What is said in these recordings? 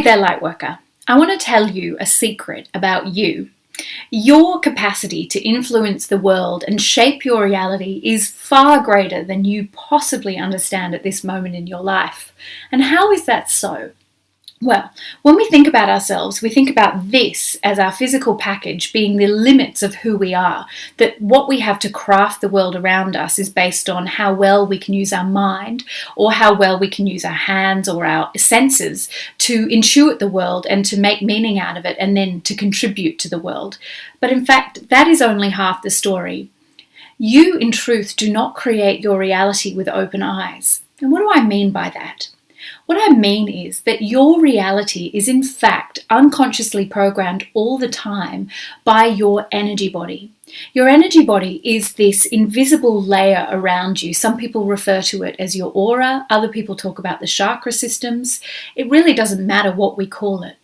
there, Lightworker. I want to tell you a secret about you. Your capacity to influence the world and shape your reality is far greater than you possibly understand at this moment in your life. And how is that so? Well, when we think about ourselves, we think about this as our physical package being the limits of who we are, that what we have to craft the world around us is based on how well we can use our mind or how well we can use our hands or our senses to intuit the world and to make meaning out of it and then to contribute to the world. But in fact, that is only half the story. You, in truth, do not create your reality with open eyes. And what do I mean by that? What I mean is that your reality is in fact unconsciously programmed all the time by your energy body. Your energy body is this invisible layer around you. Some people refer to it as your aura. Other people talk about the chakra systems. It really doesn't matter what we call it.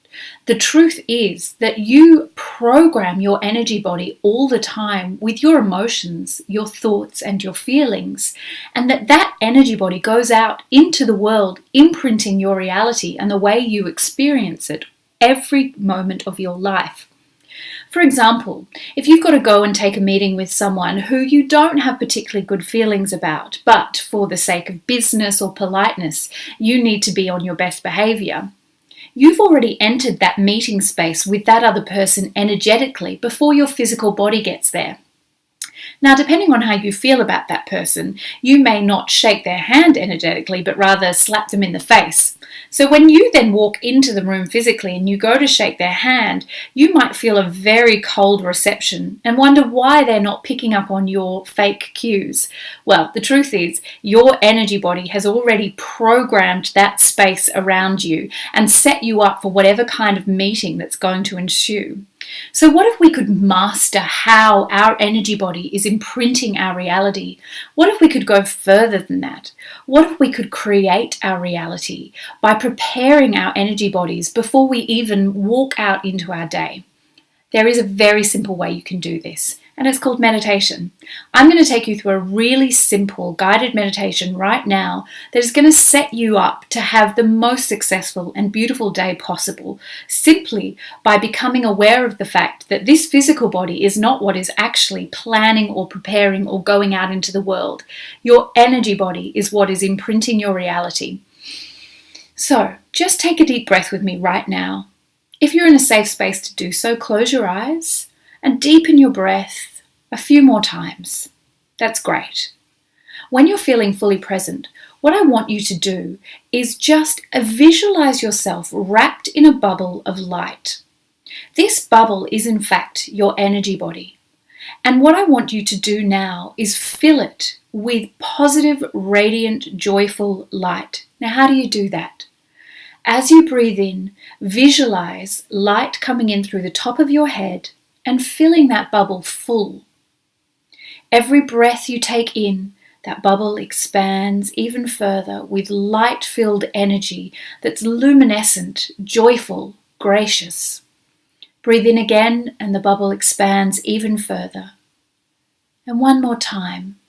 The truth is that you program your energy body all the time with your emotions, your thoughts, and your feelings, and that energy body goes out into the world, imprinting your reality and the way you experience it every moment of your life. For example, if you've got to go and take a meeting with someone who you don't have particularly good feelings about, but for the sake of business or politeness, you need to be on your best behavior, you've already entered that meeting space with that other person energetically before your physical body gets there. Now, depending on how you feel about that person, you may not shake their hand energetically, but rather slap them in the face. So when you then walk into the room physically and you go to shake their hand, you might feel a very cold reception and wonder why they're not picking up on your fake cues. Well, the truth is, your energy body has already programmed that space around you and set you up for whatever kind of meeting that's going to ensue. So what if we could master how our energy body is imprinting our reality? What if we could go further than that? What if we could create our reality by preparing our energy bodies before we even walk out into our day? There is a very simple way you can do this, and it's called meditation. I'm going to take you through a really simple guided meditation right now that is going to set you up to have the most successful and beautiful day possible, simply by becoming aware of the fact that this physical body is not what is actually planning or preparing or going out into the world. Your energy body is what is imprinting your reality. So just take a deep breath with me right now. If you're in a safe space to do so, close your eyes and deepen your breath a few more times. That's great. When you're feeling fully present, what I want you to do is just visualize yourself wrapped in a bubble of light. This bubble is in fact your energy body. And what I want you to do now is fill it with positive, radiant, joyful light. Now, how do you do that? As you breathe in, visualize light coming in through the top of your head and filling that bubble full. Every breath you take in, that bubble expands even further with light-filled energy that's luminescent, joyful, gracious. Breathe in again and the bubble expands even further. And one more time,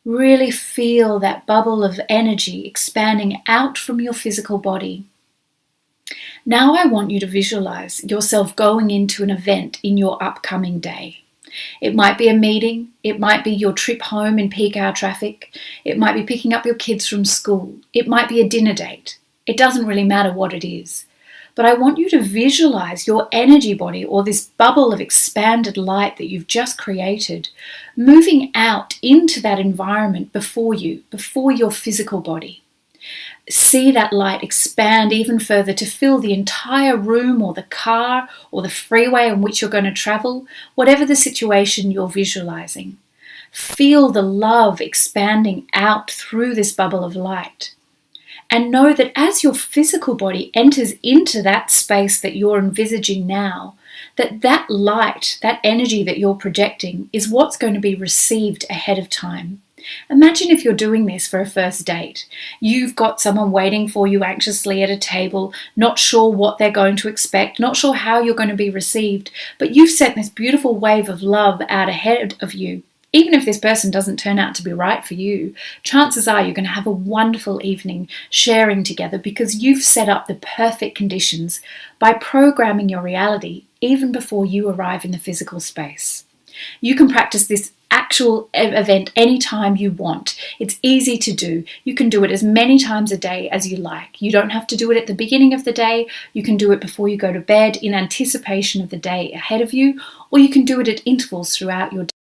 really feel that bubble of energy expanding out from your physical body. Now I want you to visualize yourself going into an event in your upcoming day. It might be a meeting, it might be your trip home in peak hour traffic, it might be picking up your kids from school, it might be a dinner date. It doesn't really matter what it is. But I want you to visualize your energy body or this bubble of expanded light that you've just created moving out into that environment before you, before your physical body. See that light expand even further to fill the entire room or the car or the freeway on which you're going to travel, whatever the situation you're visualizing. Feel the love expanding out through this bubble of light. And know that as your physical body enters into that space that you're envisaging now, that light, that energy that you're projecting is what's going to be received ahead of time. Imagine if you're doing this for a first date. You've got someone waiting for you anxiously at a table, not sure what they're going to expect, not sure how you're going to be received, but you've sent this beautiful wave of love out ahead of you Even if this person doesn't turn out to be right for you, chances are you're going to have a wonderful evening sharing together because you've set up the perfect conditions by programming your reality even before you arrive in the physical space. You can practice this actual event anytime you want. It's easy to do. You can do it as many times a day as you like. You don't have to do it at the beginning of the day. You can do it before you go to bed in anticipation of the day ahead of you, or you can do it at intervals throughout your day.